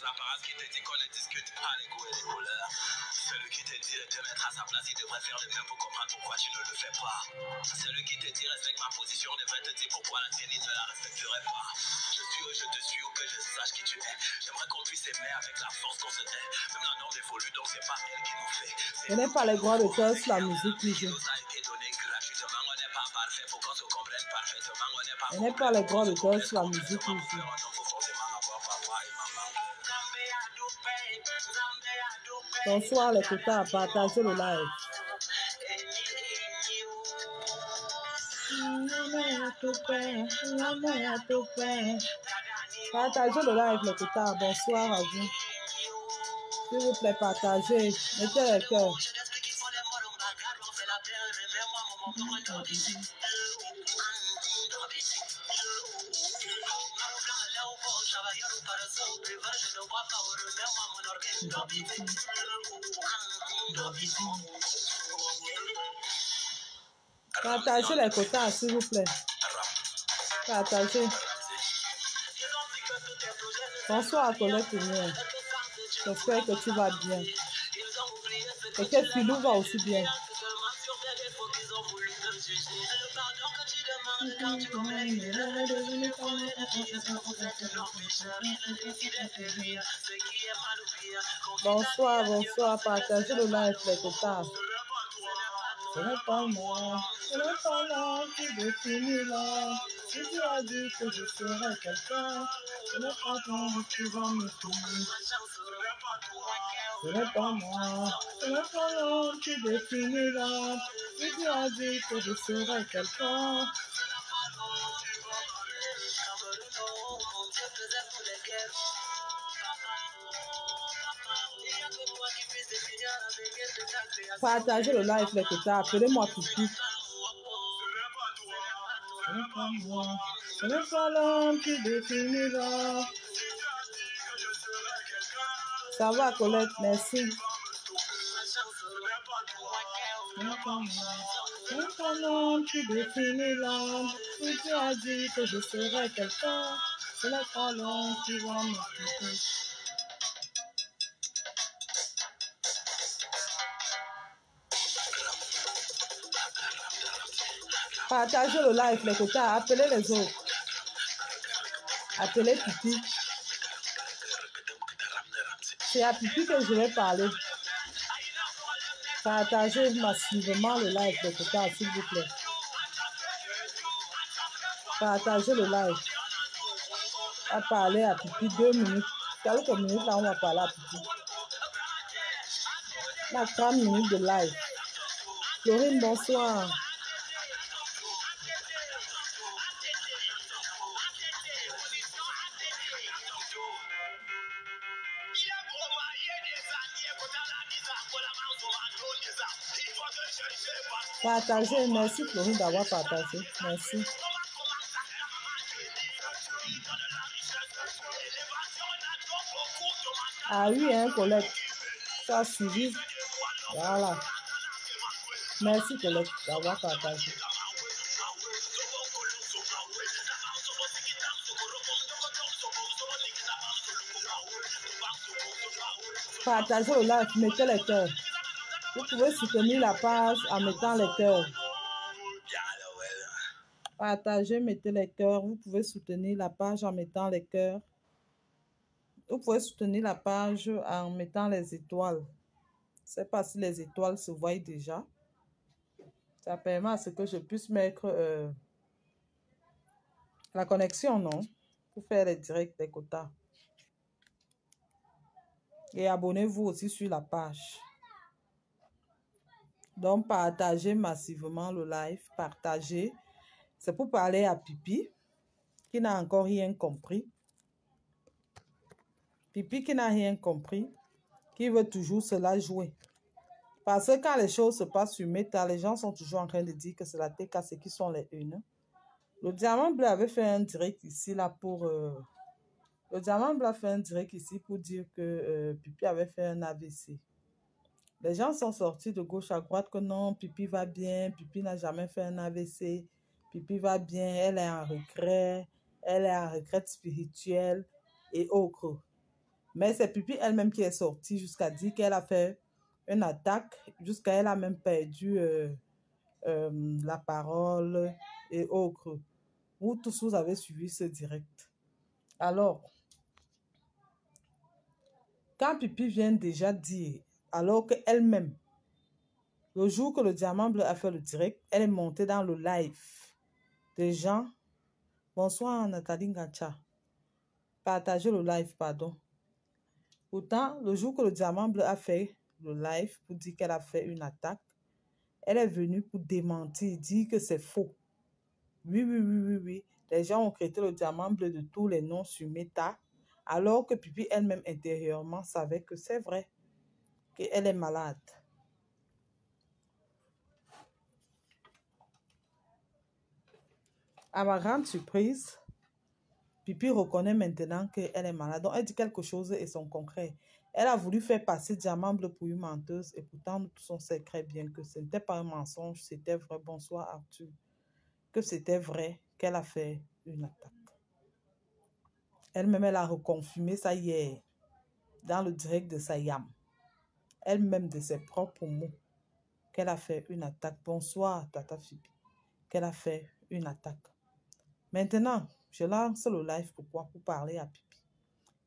apparences qui te dit qu'on ne discute pas les goûts et les couleurs. Celui qui te dit de te mettre à sa place, il devrait faire le même pour comprendre pourquoi tu ne le fais pas. Celui qui te dit respecte ma position devrait te dire pourquoi la tienne, il ne la respecterait pas. Je suis où je te suis, ou que je sache qui tu es. J'aimerais qu'on puisse aimer avec la force qu'on se tait. Même la norme évolue, donc c'est pas elle qui nous fait. Ce n'est pas les droits d'auteur sur la musique qui joue. Ce n'est pas les droits d'auteur sur la musique qui joue. Bonsoir les quotas, partagez le live. Partagez le live les quotas, bonsoir à vous. S'il vous plaît, partagez, mettez les cœurs. Partagez les quotas, s'il vous plaît. Partagez. Bonsoir, Colette. J'espère que tu vas bien. Et que Philou va aussi bien. Bonsoir, bonsoir. Partagez le live, les quotas. Ce n'est pas moi qui définira. Si tu as dit que je serai quelqu'un, ce n'est pas toi qui vas me trouver. Ce n'est pas moi qui définira. Si tu as dit que je serai quelqu'un. Partagez le live, les quotas. Appelez-moi Pipi. Ce n'est pas l'homme qui définira. Ça va, Colette, merci. Ce n'est pas l'homme qui définira. Si tu as dit que je serai quelqu'un, ce n'est pas l'homme qui va m'écouter. Partagez le live, les quotas. Appelez les autres. Appelez Pipi. C'est à Pipi que je vais parler. Partagez massivement le live, les quotas, s'il vous plaît. Partagez le live. On va parler à Pipi 2 minutes. Quelques minutes là, on va parler à Pipi. La 30 minutes de live. Florine, bonsoir. Partagez, merci Florine d'avoir partagé. Merci. Ah oui, hein, Colette. Ça a suivi. Voilà. Merci Colette d'avoir partagé. Partagez le live, mettez les cœurs. Vous pouvez soutenir la page en mettant les cœurs. Partagez, mettez les cœurs. Vous pouvez soutenir la page en mettant les cœurs. Vous pouvez soutenir la page en mettant les étoiles. Je ne sais pas si les étoiles se voient déjà. Ça permet à ce que je puisse mettre la connexion, non? Pour faire les directs des quotas. Et abonnez-vous aussi sur la page. Donc, partagez massivement le live. Partagez. C'est pour parler à Pipi, qui n'a encore rien compris. Pipi qui n'a rien compris, qui veut toujours cela jouer. Parce que quand les choses se passent sur Meta, les gens sont toujours en train de dire que c'est la TKC qui sont les une. Le Diamant Bleu avait fait un direct ici là pour... Le Diamant Bleu a fait un direct ici pour dire que Pipi avait fait un AVC. Les gens sont sortis de gauche à droite que non, Pipi va bien, Pipi n'a jamais fait un AVC, Pipi va bien, elle est en retraite spirituelle et autres. Mais c'est Pipi elle-même qui est sortie jusqu'à dire qu'elle a fait une attaque, jusqu'à elle a même perdu la parole et autres. Vous tous, vous avez suivi ce direct. Alors, quand Pipi vient déjà dire, alors qu'elle-même, le jour que le Diamant Bleu a fait le direct, elle est montée dans le live des gens. Bonsoir Nathalie Ngacha. Partagez le live, pardon. Pourtant, le jour que le Diamant Bleu a fait le live pour dire qu'elle a fait une attaque, elle est venue pour démentir, dire que c'est faux. Oui, oui, oui, oui, oui. Les gens ont créé le Diamant Bleu de tous les noms sur Meta, alors que Pipi elle-même intérieurement savait que c'est vrai, qu'elle est malade. À ma grande surprise, Pipi reconnaît maintenant qu'elle est malade. Donc, elle dit quelque chose et son concret. Elle a voulu faire passer Diamant Bleu pour une menteuse et pourtant, nous tous on sait très bien que ce n'était pas un mensonge, c'était vrai. Bonsoir Arthur. Que c'était vrai qu'elle a fait une attaque. Elle-même, elle a reconfirmé ça hier dans le direct de Sayam. Elle-même de ses propres mots qu'elle a fait une attaque. Bonsoir Tata Fipi. Qu'elle a fait une attaque. Maintenant, je lance le live. Pourquoi? Pour parler à Pipi.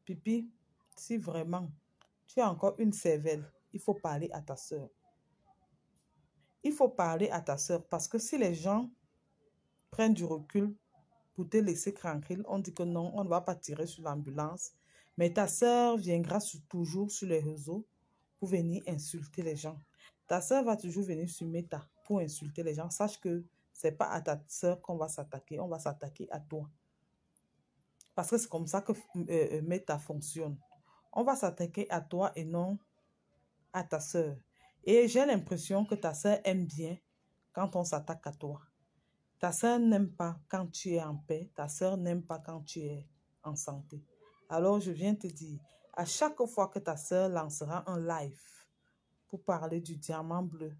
Pipi, si vraiment tu as encore une cervelle, il faut parler à ta soeur. Il faut parler à ta soeur parce que si les gens prennent du recul pour te laisser tranquille, on dit que non, on ne va pas tirer sur l'ambulance. Mais ta soeur viendra toujours sur les réseaux pour venir insulter les gens. Ta soeur va toujours venir sur Meta pour insulter les gens. Sache que ce n'est pas à ta soeur qu'on va s'attaquer, on va s'attaquer à toi. Parce que c'est comme ça que Meta fonctionne. On va s'attaquer à toi et non à ta soeur. Et j'ai l'impression que ta soeur aime bien quand on s'attaque à toi. Ta soeur n'aime pas quand tu es en paix. Ta soeur n'aime pas quand tu es en santé. Alors, je viens te dire, à chaque fois que ta soeur lancera un live pour parler du Diamant Bleu,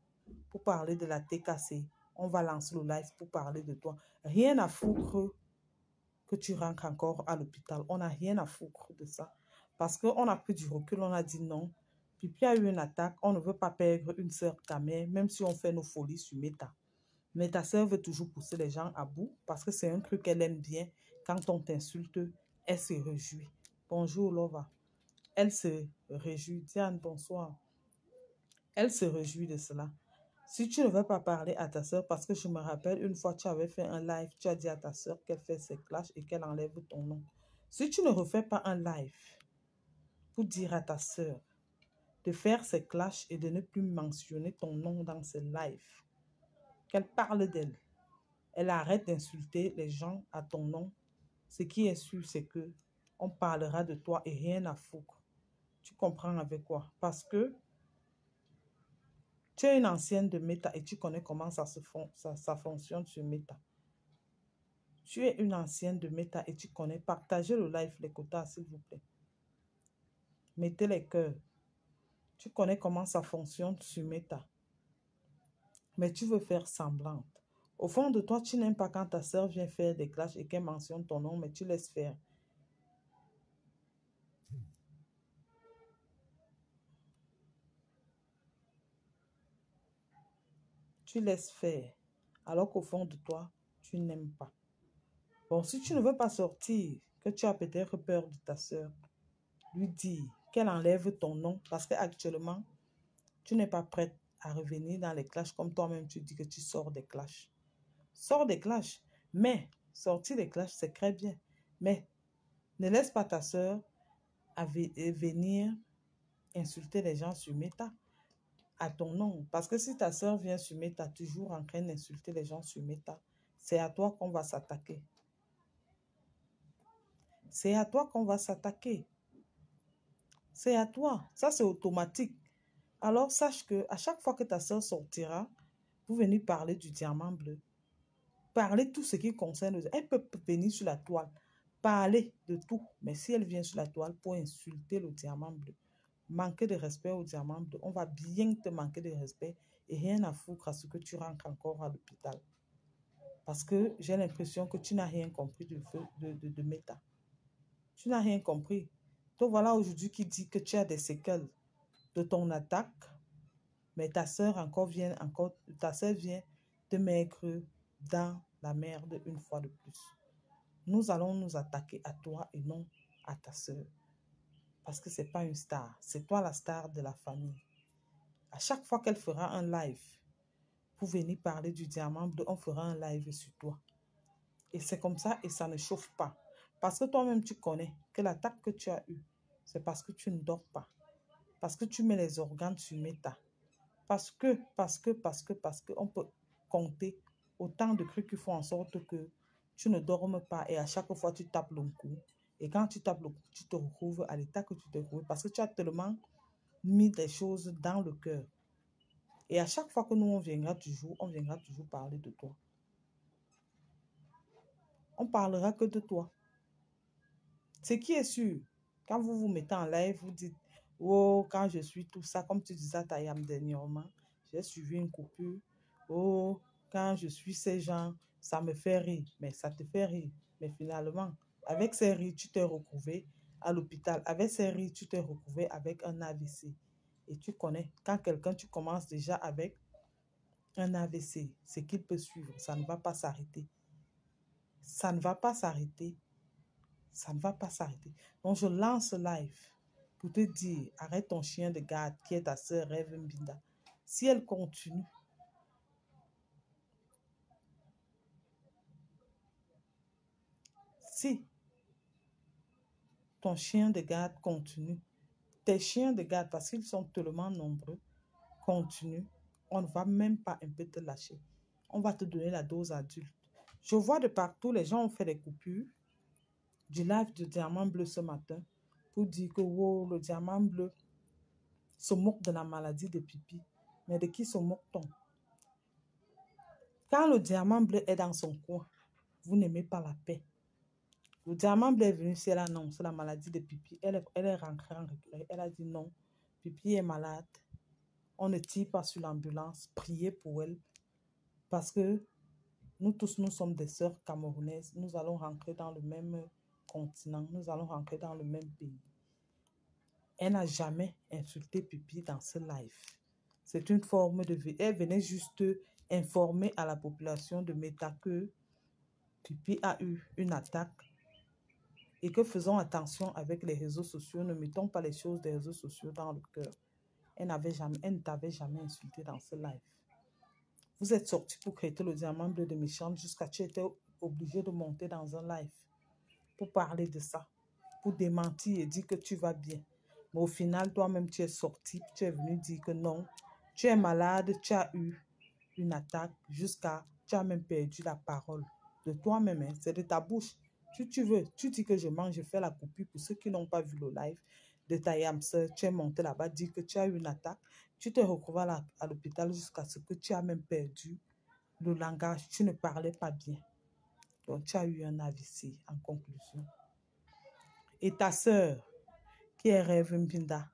pour parler de la TKC, on va lancer le live pour parler de toi. Rien à foutre que tu rentres encore à l'hôpital. On n'a rien à foutre de ça. Parce qu'on a pris du recul, on a dit non. Puis il y a eu une attaque, on ne veut pas perdre une soeur ta mère, même si on fait nos folies sur Meta. Mais ta soeur veut toujours pousser les gens à bout parce que c'est un truc qu'elle aime bien. Quand on t'insulte, elle se réjouit. Bonjour Lova. Elle se réjouit. Diane, bonsoir. Elle se réjouit de cela. Si tu ne veux pas parler à ta soeur, parce que je me rappelle, une fois tu avais fait un live, tu as dit à ta soeur qu'elle fait ses clashs et qu'elle enlève ton nom. Si tu ne refais pas un live pour dire à ta soeur de faire ses clashs et de ne plus mentionner ton nom dans ses lives, qu'elle parle d'elle, elle arrête d'insulter les gens à ton nom, ce qui est sûr, c'est que on parlera de toi et rien à foutre. Tu comprends avec quoi? Parce que tu es une ancienne de Meta et tu connais comment ça fonctionne sur Meta. Tu es une ancienne de Meta et tu connais. Partagez le live, les quotas, s'il vous plaît. Mettez les cœurs. Tu connais comment ça fonctionne sur Meta. Mais tu veux faire semblante. Au fond de toi, tu n'aimes pas quand ta soeur vient faire des clashs et qu'elle mentionne ton nom, mais tu laisses faire. Tu laisses faire. Alors qu'au fond de toi, tu n'aimes pas. Bon, si tu ne veux pas sortir, que tu as peut-être peur de ta soeur, lui dis qu'elle enlève ton nom parce qu'actuellement, tu n'es pas prête à revenir dans les clashs comme toi-même tu dis que tu sors des clashs. Sors des clashs, mais sortir des clashs, c'est très bien. Mais ne laisse pas ta soeur venir insulter les gens sur Meta à ton nom. Parce que si ta soeur vient sur Meta, toujours en train d'insulter les gens sur Meta, c'est à toi qu'on va s'attaquer. C'est à toi qu'on va s'attaquer. C'est à toi. Ça, c'est automatique. Alors, sache que à chaque fois que ta soeur sortira, vous venez parler du Diamant Bleu. Parler de tout ce qui concerne. Elle peut venir sur la toile. Parler de tout. Mais si elle vient sur la toile pour insulter le Diamant Bleu, manquer de respect au Diamant Bleu, on va bien te manquer de respect et rien à foutre à ce que tu rentres encore à l'hôpital. Parce que j'ai l'impression que tu n'as rien compris de Meta. Tu n'as rien compris. Donc voilà aujourd'hui qui dit que tu as des séquelles de ton attaque, mais ta soeur ta soeur vient te mettre dans la merde une fois de plus. Nous allons nous attaquer à toi et non à ta soeur. Parce que ce n'est pas une star. C'est toi la star de la famille. À chaque fois qu'elle fera un live pour venir parler du diamant bleu, on fera un live sur toi. Et c'est comme ça et ça ne chauffe pas. Parce que toi-même, tu connais que l'attaque que tu as eue, c'est parce que tu ne dors pas. Parce que tu mets les organes sur méta. Parce que, on peut compter autant de trucs qui font en sorte que tu ne dormes pas et à chaque fois tu tapes le coup. Et quand tu tapes le coup, tu te retrouves à l'état que tu te retrouves parce que tu as tellement mis des choses dans le cœur. Et à chaque fois que nous, on viendra toujours parler de toi. On parlera que de toi. Ce qui est sûr, quand vous vous mettez en live, vous dites, oh, quand je suis tout ça, comme tu disais à Tayam dernièrement, j'ai suivi une coupure. Oh, quand je suis ces gens, ça me fait rire. Mais ça te fait rire. Mais finalement, avec ces rires, tu t'es retrouvé à l'hôpital. Avec ces rires, tu t'es retrouvé avec un AVC. Et tu connais, quand quelqu'un, tu commences déjà avec un AVC, c'est qu'il peut suivre. Ça ne va pas s'arrêter. Ça ne va pas s'arrêter. Ça ne va pas s'arrêter. Donc, je lance live pour te dire, arrête ton chien de garde qui est ta sœur Rêve Mbinda. Si elle continue, si ton chien de garde continue, tes chiens de garde, parce qu'ils sont tellement nombreux, continuent, on ne va même pas un peu te lâcher. On va te donner la dose adulte. Je vois de partout, les gens ont fait des coupures du live du diamant bleu ce matin pour dire que wow, le diamant bleu se moque de la maladie de pipi. Mais de qui se moque-t-on? Quand le diamant bleu est dans son coin, vous n'aimez pas la paix. Le diamant bleu est venu, c'est là, non, c'est la maladie de pipi. Elle est rentrée en regret. Elle a dit non, pipi est malade. On ne tire pas sur l'ambulance. Priez pour elle. Parce que nous tous, nous sommes des sœurs camerounaises. Nous allons rentrer dans le même continent. Nous allons rentrer dans le même pays. Elle n'a jamais insulté pipi dans ce live. C'est une forme de vie. Elle venait juste informer à la population de Méta que pipi a eu une attaque et que faisons attention avec les réseaux sociaux. Ne mettons pas les choses des réseaux sociaux dans le cœur. Elle ne t'avait jamais insulté dans ce live. Vous êtes sorti pour créer le diamant bleu de méchante jusqu'à tu étais obligé de monter dans un live pour parler de ça, pour démentir et dire que tu vas bien. Mais au final, toi-même, tu es sorti, tu es venu dire que non, tu es malade, tu as eu une attaque jusqu'à, tu as même perdu la parole de toi-même, hein, c'est de ta bouche. Tu veux, tu dis que je mange, je fais la coupure pour ceux qui n'ont pas vu le live de ta yamseur, tu es monté là-bas, dis que tu as eu une attaque, tu te retrouves à l'hôpital jusqu'à ce que tu as même perdu le langage, tu ne parlais pas bien. Donc, tu as eu un AVC en conclusion. Et ta sœur, qui est Rêve Mbinda,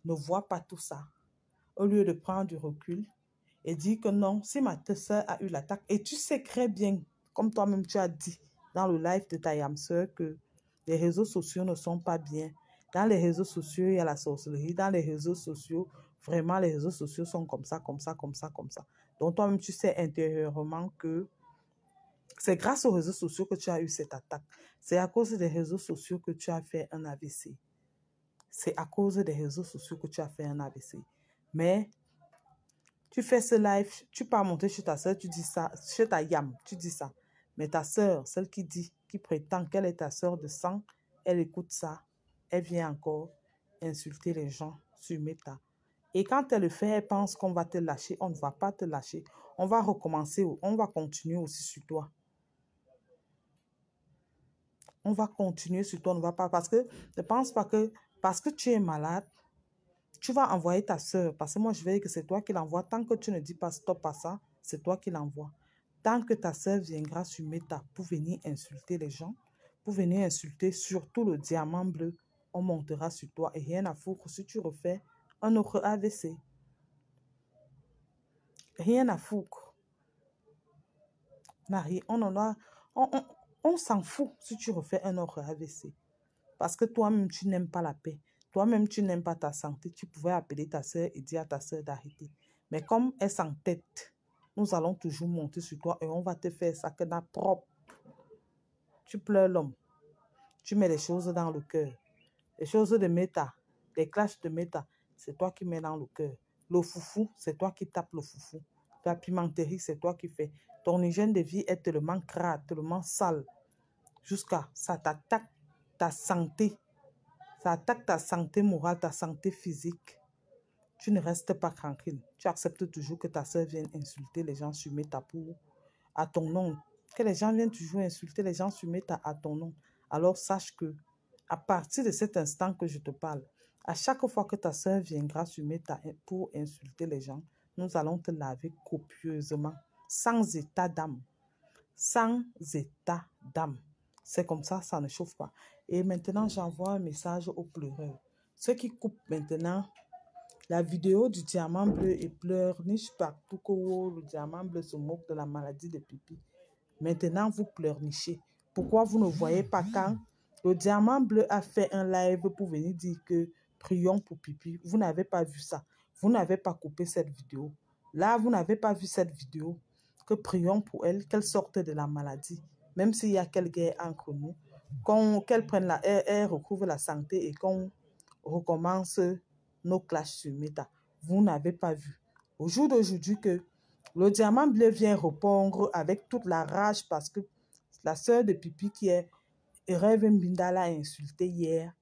ne voit pas tout ça. Au lieu de prendre du recul et dire que non, si ma sœur a eu l'attaque, et tu sais très bien, comme toi-même tu as dit dans le live de ta yamseur, que les réseaux sociaux ne sont pas bien. Dans les réseaux sociaux, il y a la sorcellerie. Dans les réseaux sociaux, vraiment, les réseaux sociaux sont comme ça, comme ça, comme ça, comme ça. Donc toi-même, tu sais intérieurement que c'est grâce aux réseaux sociaux que tu as eu cette attaque. C'est à cause des réseaux sociaux que tu as fait un AVC. C'est à cause des réseaux sociaux que tu as fait un AVC. Mais tu fais ce live, tu pars monter chez ta soeur, tu dis ça, chez ta yam, tu dis ça. Mais ta soeur, celle qui dit, qui prétend qu'elle est ta soeur de sang, elle écoute ça. Elle vient encore insulter les gens sur Meta. Et quand elle le fait, elle pense qu'on va te lâcher. On ne va pas te lâcher. On va recommencer, on va continuer aussi sur toi. On va continuer sur toi, on ne va pas. Parce que ne pense pas que parce que tu es malade, tu vas envoyer ta soeur. Parce que moi, je vais dire que c'est toi qui l'envoie. Tant que tu ne dis pas stop à ça, c'est toi qui l'envoie. Tant que ta soeur viendra sur Meta pour venir insulter les gens, pour venir insulter surtout le diamant bleu, on montera sur toi. Et rien à foutre si tu refais un autre AVC. Rien à foutre. On s'en fout si tu refais un autre AVC. Parce que toi-même, tu n'aimes pas la paix. Toi-même, tu n'aimes pas ta santé. Tu pouvais appeler ta soeur et dire à ta soeur d'arrêter. Mais comme elle s'entête, nous allons toujours monter sur toi et on va te faire ça que dans propre. Tu pleures l'homme. Tu mets les choses dans le cœur. Les choses de méta, les clashs de méta, c'est toi qui mets dans le cœur. Le foufou, c'est toi qui tapes le foufou. La pimenterie, c'est toi qui fais. Ton hygiène de vie est tellement crade, tellement sale, jusqu'à ça t'attaque ta santé. Ça attaque ta santé morale, ta santé physique. Tu ne restes pas tranquille. Tu acceptes toujours que ta soeur vienne insulter les gens sur Meta pour à ton nom. Que les gens viennent toujours insulter les gens sur Meta à ton nom. Alors sache que à partir de cet instant que je te parle, à chaque fois que ta soeur viendra sur Meta pour insulter les gens, nous allons te laver copieusement, sans état d'âme. Sans état d'âme. C'est comme ça ne chauffe pas. Et maintenant, j'envoie un message aux pleureurs. Ceux qui coupent maintenant la vidéo du diamant bleu et pleurnichent partout que le diamant bleu se moque de la maladie de pipi. Maintenant, vous pleurnichez. Pourquoi vous ne voyez pas quand le diamant bleu a fait un live pour venir dire que prions pour pipi? Vous n'avez pas vu ça. Vous n'avez pas coupé cette vidéo. Là, vous n'avez pas vu cette vidéo. Que prions pour elle, qu'elle sorte de la maladie. Même s'il y a quelle guerre entre nous, qu'elle prenne elle recouvre la santé et qu'on recommence nos clashs sur Meta. Vous n'avez pas vu. Au jour d'aujourd'hui que le diamant bleu vient répondre avec toute la rage parce que la sœur de Pipi qui est Rêve Mbinda l'a insulté hier.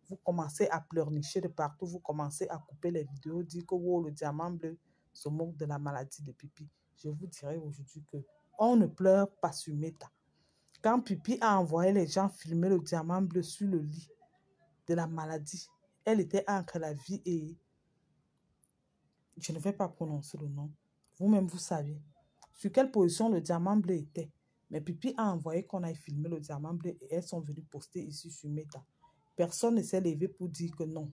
Vous commencez à pleurnicher de partout, vous commencez à couper les vidéos, dire que wow, le diamant bleu se moque de la maladie de Pipi. Je vous dirai aujourd'hui que on ne pleure pas sur Meta. Quand Pipi a envoyé les gens filmer le diamant bleu sur le lit de la maladie, elle était entre la vie et... Je ne vais pas prononcer le nom. Vous-même, vous savez sur quelle position le diamant bleu était. Mais Pipi a envoyé qu'on aille filmer le diamant bleu et elles sont venues poster ici sur Meta. Personne ne s'est levé pour dire que non.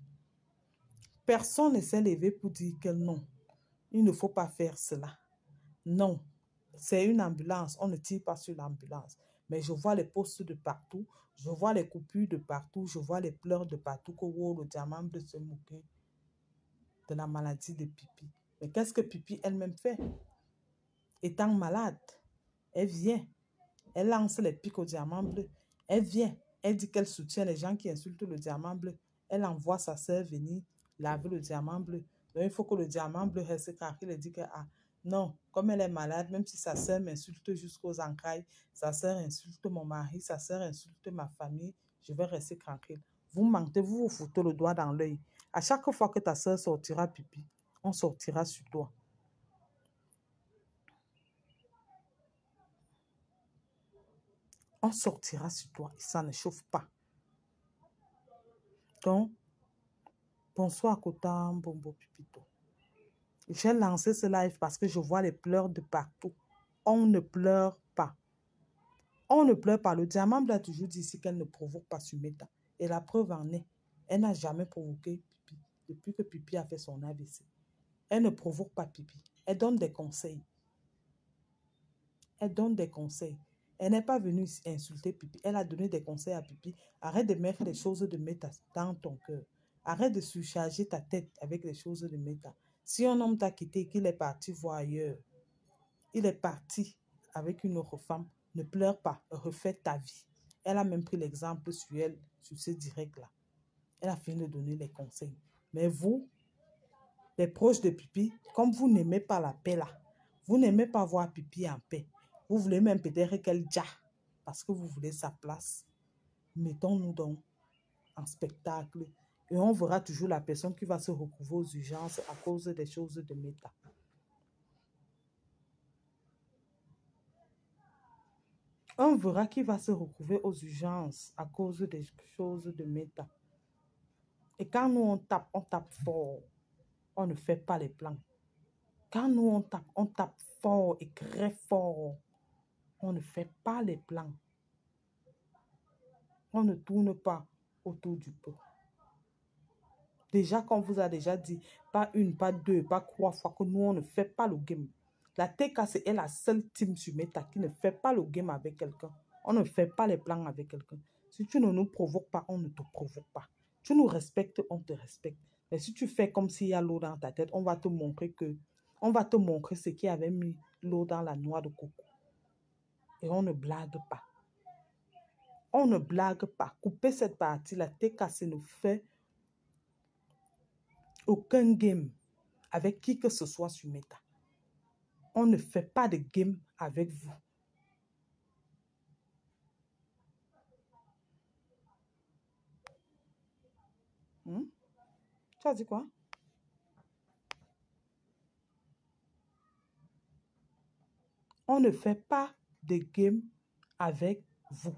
Personne ne s'est levé pour dire que non. Il ne faut pas faire cela. Non. C'est une ambulance. On ne tire pas sur l'ambulance. Mais je vois les postes de partout. Je vois les coupures de partout. Je vois les pleurs de partout. Que wow, le diamant bleu se moquait de la maladie de Pipi. Mais qu'est-ce que Pipi elle-même fait? Étant malade, elle vient. Elle lance les pics au diamant bleu. Elle vient. Elle dit qu'elle soutient les gens qui insultent le diamant bleu. Elle envoie sa sœur venir laver le diamant bleu. Donc, il faut que le diamant bleu reste tranquille et dit que, ah, non, comme elle est malade, même si sa sœur m'insulte jusqu'aux entrailles, sa sœur insulte mon mari, sa sœur insulte ma famille, je vais rester tranquille. Vous mentez, vous vous foutez le doigt dans l'œil. À chaque fois que ta sœur sortira pipi, on sortira sur toi. On sortira sur toi et ça ne chauffe pas. Donc, bonsoir Kotam, Bombo Pipito. J'ai lancé ce live parce que je vois les pleurs de partout. On ne pleure pas. On ne pleure pas. Le diamant bleu a toujours dit ici qu'elle ne provoque pas sur Meta. Et la preuve en est, elle n'a jamais provoqué Pipi depuis que Pipi a fait son AVC. Elle ne provoque pas Pipi. Elle donne des conseils. Elle donne des conseils. Elle n'est pas venue insulter Pipi. Elle a donné des conseils à Pipi. Arrête de mettre les choses de Meta dans ton cœur. Arrête de surcharger ta tête avec les choses de Meta. Si un homme t'a quitté et qu'il est parti voir ailleurs, il est parti avec une autre femme, ne pleure pas, refais ta vie. Elle a même pris l'exemple sur elle, sur ce direct-là. Elle a fini de donner les conseils. Mais vous, les proches de Pipi, comme vous n'aimez pas la paix là, vous n'aimez pas voir Pipi en paix, vous voulez même peut-être qu'elle dja, parce que vous voulez sa place. Mettons-nous donc en spectacle et on verra toujours la personne qui va se retrouver aux urgences à cause des choses de Meta. On verra qui va se retrouver aux urgences à cause des choses de Meta. Et quand nous on tape fort. On ne fait pas les plans. Quand nous on tape fort et très fort. On ne fait pas les plans. On ne tourne pas autour du pot. Déjà, qu'on vous a déjà dit, pas une, pas deux, pas 3 fois que nous, on ne fait pas le game. La TKC est la seule team sur Meta qui ne fait pas le game avec quelqu'un. On ne fait pas les plans avec quelqu'un. Si tu ne nous provoques pas, on ne te provoque pas. Tu nous respectes, on te respecte. Mais si tu fais comme s'il y a l'eau dans ta tête, on va te montrer ce qui avait mis l'eau dans la noix de coco. Et on ne blague pas. On ne blague pas. Couper cette partie-là, t'es cassé, ne fait aucun game avec qui que ce soit sur Meta. On ne fait pas de game avec vous. Tu as dit quoi? On ne fait pas de game avec vous.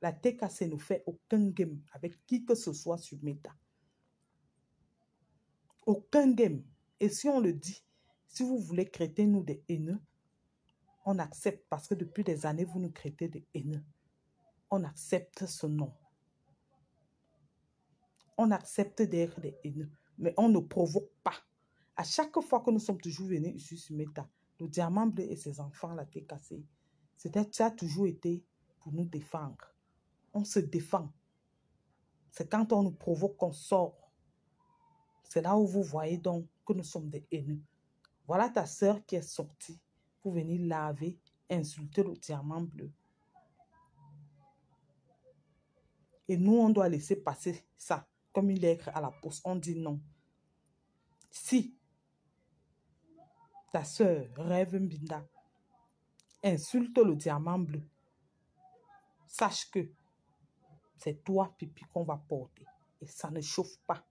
La TKC ne fait aucun game avec qui que ce soit sur Meta. Aucun game. Et si on le dit, si vous voulez traiter nous des haineux, on accepte parce que depuis des années, vous nous traitez des haineux. On accepte ce nom. On accepte d'être des haineux, mais on ne provoque pas. À chaque fois que nous sommes toujours venus ici sur Meta, le diamant bleu et ses enfants, la TKC, ça a toujours été pour nous défendre. On se défend. C'est quand on nous provoque qu'on sort. C'est là où vous voyez donc que nous sommes des haineux. Voilà ta sœur qui est sortie pour venir laver, insulter le diamant bleu. Et nous, on doit laisser passer ça comme une lettre à la poste. On dit non. Si ta sœur, Rêve Mbinda, insulte le diamant bleu, sache que c'est toi, Pipi, qu'on va porter. Et ça ne chauffe pas.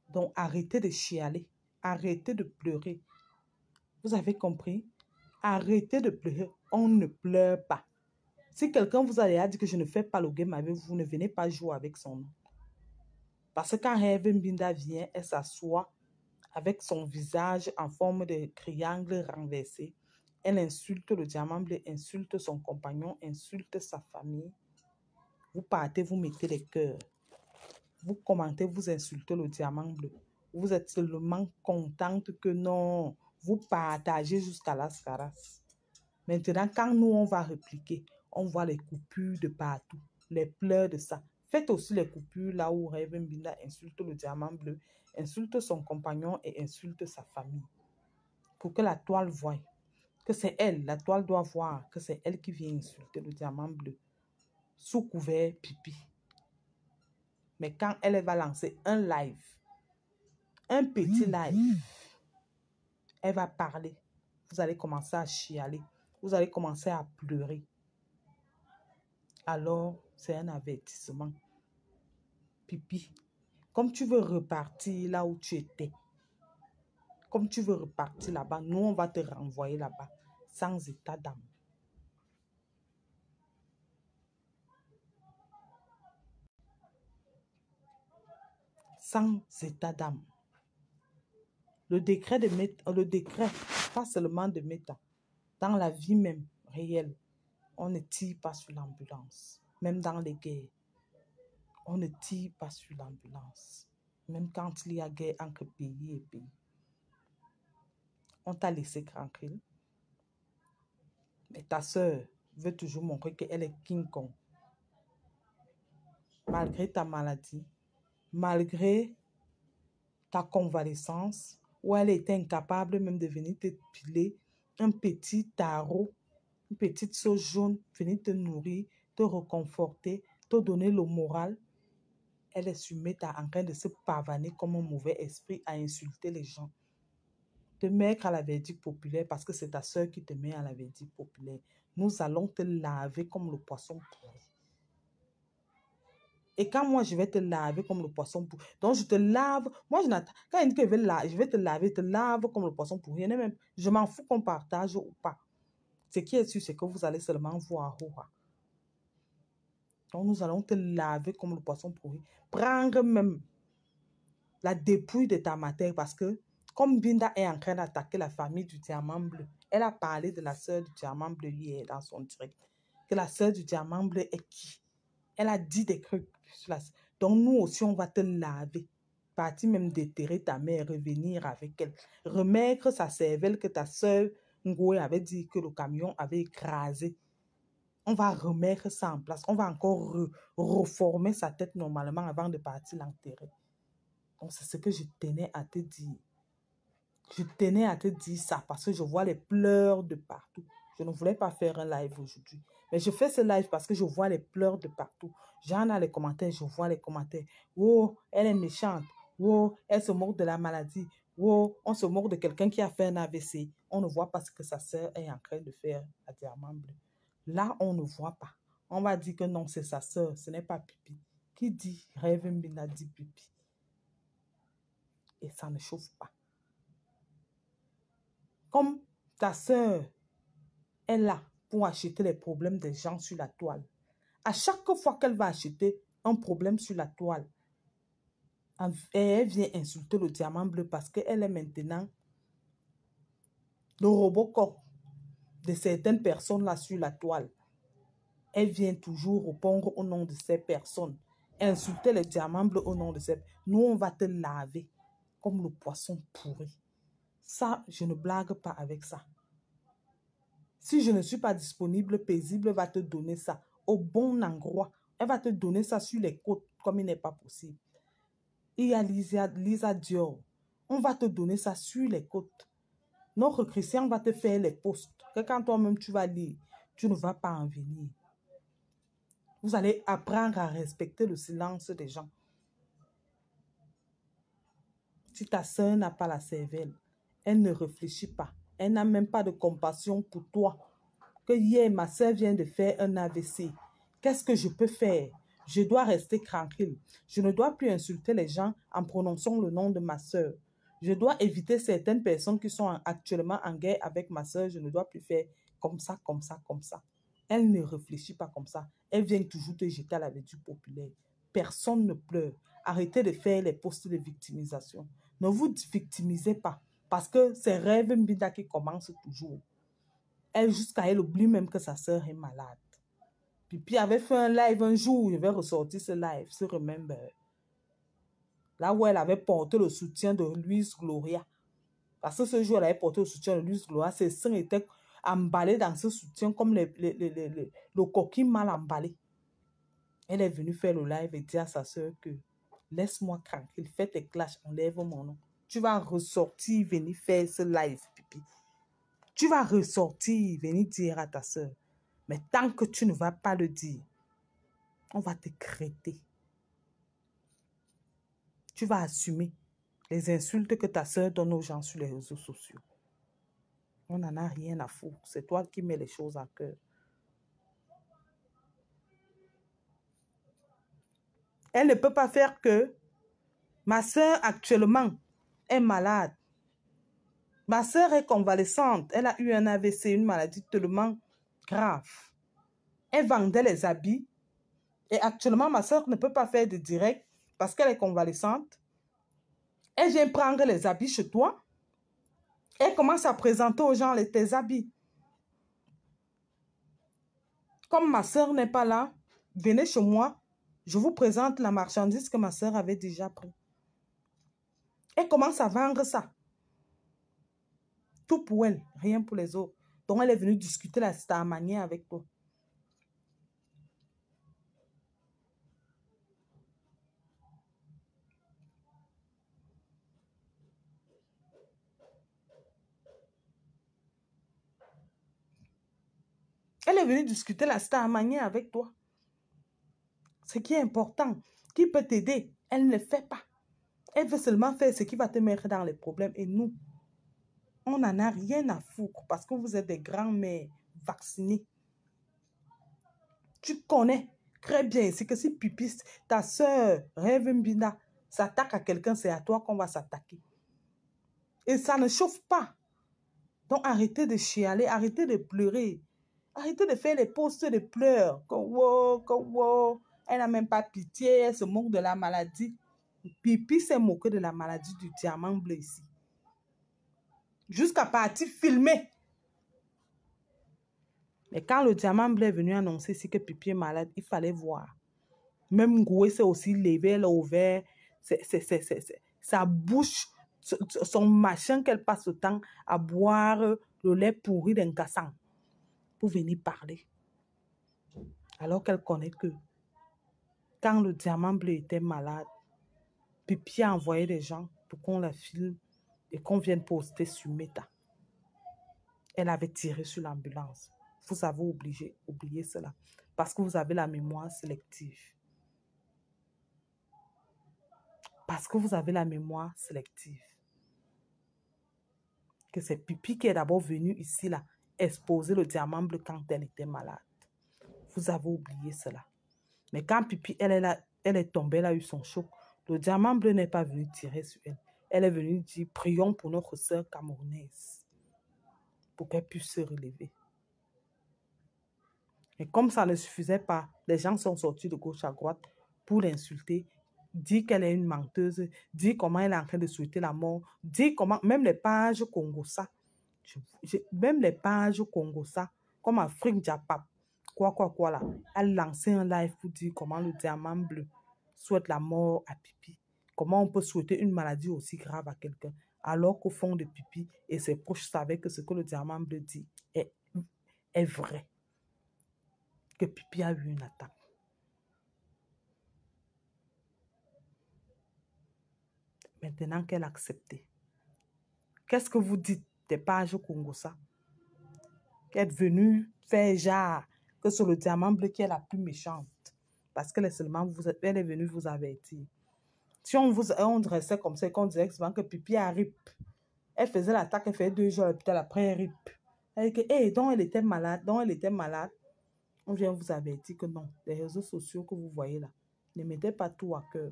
Donc, arrêtez de chialer. Arrêtez de pleurer. Vous avez compris? Arrêtez de pleurer. On ne pleure pas. Si quelqu'un vous a dit que je ne fais pas le game avec vous, ne venez pas jouer avec son nom. Parce que quand Rêve Mbinda vient, elle s'assoit avec son visage en forme de triangle renversé. Elle insulte le diamant bleu, insulte son compagnon, insulte sa famille. Vous partez, vous mettez les cœurs. Vous commentez, vous insultez le diamant bleu. Vous êtes seulement contente que non. Vous partagez jusqu'à la scaras. Maintenant, quand nous, on va répliquer, on voit les coupures de partout, les pleurs de ça. Faites aussi les coupures là où Rêve Mbinda insulte le diamant bleu, insulte son compagnon et insulte sa famille. Pour que la toile voie que c'est elle, la toile doit voir que c'est elle qui vient insulter le diamant bleu. Sous couvert pipi. Mais quand elle va lancer un live, un petit live, elle va parler. Vous allez commencer à chialer. Vous allez commencer à pleurer. Alors, c'est un avertissement. Pipi, comme tu veux repartir là où tu étais, comme tu veux repartir là-bas, nous, on va te renvoyer là-bas sans état d'âme. Sans état d'âme. Le décret, pas seulement de Meta, dans la vie même réelle, on ne tire pas sur l'ambulance. Même dans les guerres, on ne tire pas sur l'ambulance. Même quand il y a guerre entre pays et pays. On t'a laissé tranquille. Mais ta soeur veut toujours montrer qu'elle est King Kong. Malgré ta maladie, malgré ta convalescence, où elle était incapable même de venir te piler un petit tarot, une petite sauce jaune, venir te nourrir, te réconforter, te donner le moral. Elle est sur Meta en train de se pavaner comme un mauvais esprit à insulter les gens. Te mettre à la verdict populaire parce que c'est ta soeur qui te met à la verdict populaire. Nous allons te laver comme le poisson pourri. Et quand moi, je vais te laver comme le poisson pourri, donc je te lave, moi, quand il dit que je vais te laver, te lave comme le poisson pourri, je m'en fous qu'on partage ou pas. Ce qui est sûr, c'est que vous allez seulement voir. Donc, nous allons te laver comme le poisson pourri. Prendre même la dépouille de ta matière parce que, comme Binda est en train d'attaquer la famille du diamant bleu, elle a parlé de la sœur du diamant bleu hier dans son direct. Que la sœur du diamant bleu est qui? Elle a dit des trucs sur la sœur. Donc, nous aussi, on va te laver. Partir même déterrer ta mère, revenir avec elle. Remettre sa cervelle que ta sœur Ngoé avait dit que le camion avait écrasé. On va remettre ça en place. On va encore reformer sa tête normalement avant de partir l'enterrer. Donc, c'est ce que je tenais à te dire. Je tenais à te dire ça parce que je vois les pleurs de partout. Je ne voulais pas faire un live aujourd'hui. Mais je fais ce live parce que je vois les pleurs de partout. J'en ai les commentaires, je vois les commentaires. Oh, elle est méchante. Oh, elle se moque de la maladie. Oh, on se moque de quelqu'un qui a fait un AVC. On ne voit pas ce que sa sœur est en train de faire à Diamant Bleu. Là, on ne voit pas. On va dire que non, c'est sa sœur, ce n'est pas Pipi. Qui dit Rêve Mbina dit Pipi. Et ça ne chauffe pas. Comme ta sœur est là pour acheter les problèmes des gens sur la toile. À chaque fois qu'elle va acheter un problème sur la toile, elle vient insulter le Diamant Bleu parce qu'elle est maintenant le Robocop de certaines personnes là sur la toile. Elle vient toujours répondre au nom de ces personnes. Insulter le Diamant Bleu au nom de ces personnes. Nous, on va te laver comme le poisson pourri. Ça, je ne blague pas avec ça. Si je ne suis pas disponible, Paisible va te donner ça au bon endroit. Elle va te donner ça sur les côtes comme il n'est pas possible. Il y a Lisa Dior. On va te donner ça sur les côtes. Notre Christian va te faire les posts. Que quand toi-même tu vas lire, tu ne vas pas en venir. Vous allez apprendre à respecter le silence des gens. Si ta soeur n'a pas la cervelle, elle ne réfléchit pas. Elle n'a même pas de compassion pour toi. Que hier, ma soeur vient de faire un AVC. Qu'est-ce que je peux faire? Je dois rester tranquille. Je ne dois plus insulter les gens en prononçant le nom de ma soeur. Je dois éviter certaines personnes qui sont actuellement en guerre avec ma soeur. Je ne dois plus faire comme ça, comme ça, comme ça. Elle ne réfléchit pas comme ça. Elle vient toujours te jeter à la vertu populaire. Personne ne pleure. Arrêtez de faire les postes de victimisation. Ne vous victimisez pas. Parce que c'est Rêve Mbida qui commence toujours. Elle, jusqu'à elle, oublie même que sa sœur est malade. Pipi avait fait un live un jour. Je vais ressortir ce live, se remember. Là où elle avait porté le soutien de Louise Gloria. Parce que ce jour, elle avait porté le soutien de Louise Gloria. Ses seins étaient emballés dans ce soutien comme le coquille mal emballé. Elle est venue faire le live et dire à sa sœur que laisse-moi tranquille, fais tes clashs, enlève mon nom. Tu vas ressortir, venir faire ce live, Pipi. Tu vas ressortir, venir dire à ta sœur. Mais tant que tu ne vas pas le dire, on va te crêter. Tu vas assumer les insultes que ta sœur donne aux gens sur les réseaux sociaux. On n'en a rien à foutre. C'est toi qui mets les choses à cœur. Elle ne peut pas faire que ma sœur actuellement est malade. Ma sœur est convalescente. Elle a eu un AVC, une maladie tellement grave. Elle vendait les habits. Et actuellement, ma sœur ne peut pas faire de direct parce qu'elle est convalescente. Elle vient prendre les habits chez toi. Elle commence à présenter aux gens tes habits. Comme ma sœur n'est pas là, venez chez moi. Je vous présente la marchandise que ma sœur avait déjà pris. Elle commence à vendre ça. Tout pour elle, rien pour les autres. Donc, elle est venue discuter la Starmanie avec toi. Elle est venue discuter la Starmanie avec toi. Ce qui est important, qui peut t'aider, elle ne le fait pas. Elle veut seulement faire ce qui va te mettre dans les problèmes. Et nous, on n'en a rien à foutre parce que vous êtes des grands-mères vaccinées. Tu connais très bien, c'est que si Pipi, ta soeur, Rêve Mbina, s'attaque à quelqu'un, c'est à toi qu'on va s'attaquer. Et ça ne chauffe pas. Donc arrêtez de chialer, arrêtez de pleurer. Arrêtez de faire les posts de pleurs. Elle n'a même pas pitié, elle se moque de la maladie. Pipi s'est moqué de la maladie du Diamant Bleu ici. Jusqu'à partir filmer. Mais quand le Diamant Bleu est venu annoncer ici que Pipi est malade, il fallait voir. Même Goué s'est aussi levé, elle a ouvert sa bouche, son machin qu'elle passe le temps à boire le lait pourri d'un cassan pour venir parler. Alors qu'elle connaît que quand le diamant bleu était malade, Pipi a envoyé des gens pour qu'on la filme et qu'on vienne poster sur Meta. Elle avait tiré sur l'ambulance. Vous avez oublié cela parce que vous avez la mémoire sélective. Parce que vous avez la mémoire sélective. Que c'est Pipi qui est d'abord venu ici, là, exposer le diamant bleu quand elle était malade. Vous avez oublié cela. Mais quand Pipi, elle est tombée, elle a eu son choc. Le diamant bleu n'est pas venu tirer sur elle. Elle est venue dire, prions pour notre sœur camerounaise, pour qu'elle puisse se relever. Et comme ça ne suffisait pas, les gens sont sortis de gauche à droite pour l'insulter, dire qu'elle est une menteuse, dire comment elle est en train de souhaiter la mort, dire comment, même les pages Congossa, même les pages Congossa, comme Afrique Diapap, quoi là, elle lançait un live pour dire comment le diamant bleu souhaite la mort à Pipi. Comment on peut souhaiter une maladie aussi grave à quelqu'un, alors qu'au fond de Pipi et ses proches savaient que ce que le diamant bleu dit est vrai. Que Pipi a eu une attaque. Maintenant qu'elle a accepté. Qu'est-ce que vous dites des pages Congossa? Qu'elle est venue faire genre que c'est le diamant bleu qui est la plus méchante. Parce qu'elle est seulement elle est venue vous avertir. Si on dressait comme ça, qu'on disait que Pipi a rip. Elle faisait l'attaque, elle fait 2 jours à l'hôpital, après elle rip. Elle dit que, hey, donc elle était malade, On vient vous avertir que non, les réseaux sociaux que vous voyez là, ne mettez pas tout à cœur.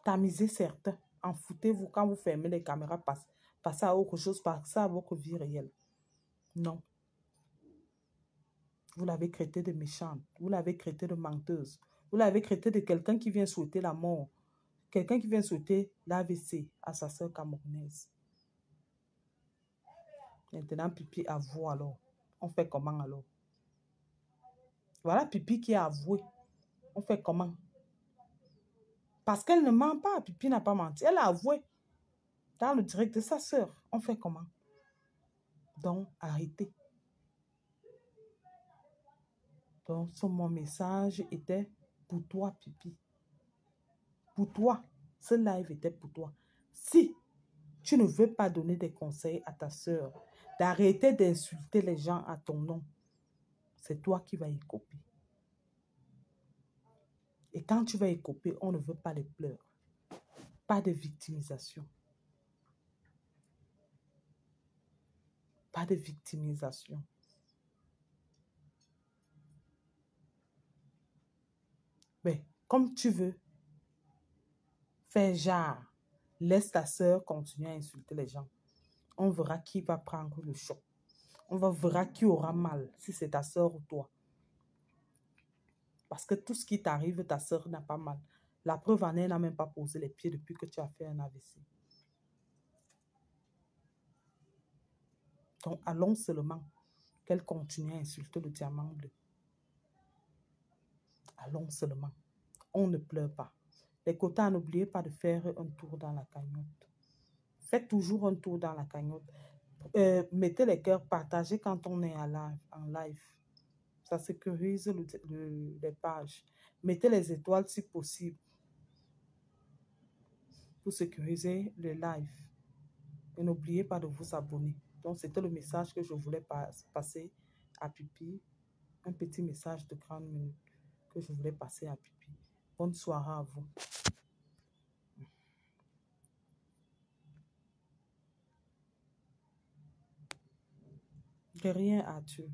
Tamisez certains. En foutez-vous quand vous fermez les caméras, passez à autre chose, passez à votre vie réelle. Non. Vous l'avez traité de méchante. Vous l'avez traité de menteuse. Vous l'avez traité de quelqu'un qui vient souhaiter la mort. Quelqu'un qui vient souhaiter l'AVC à sa sœur camerounaise. Maintenant, Pipi avoue alors. On fait comment alors? Voilà Pipi qui a avoué. On fait comment? Parce qu'elle ne ment pas. Pipi n'a pas menti. Elle a avoué dans le direct de sa sœur. On fait comment? Donc, arrêtez. Donc, mon message était pour toi, Pipi. Pour toi. Ce live était pour toi. Si tu ne veux pas donner des conseils à ta sœur, d'arrêter d'insulter les gens à ton nom, c'est toi qui vas y copier. Et quand tu vas y copier, on ne veut pas les pleurs. Pas de victimisation. Pas de victimisation. Mais comme tu veux, fais genre, laisse ta sœur continuer à insulter les gens. On verra qui va prendre le choc. On verra qui aura mal, si c'est ta sœur ou toi. Parce que tout ce qui t'arrive, ta sœur n'a pas mal. La preuve en est, elle n'a même pas posé les pieds depuis que tu as fait un AVC. Donc, allons seulement qu'elle continue à insulter le diamant bleu. Allons seulement. On ne pleure pas. Les quotas, n'oubliez pas de faire un tour dans la cagnotte. Faites toujours un tour dans la cagnotte. Mettez les cœurs, partagez quand on est en live. Ça sécurise les pages. Mettez les étoiles si possible pour sécuriser le live. Et n'oubliez pas de vous abonner. Donc, c'était le message que je voulais passer à Pipi. Un petit message de 30 minutes que je voulais passer à Pipi. Bonne soirée à vous. De rien à Dieu.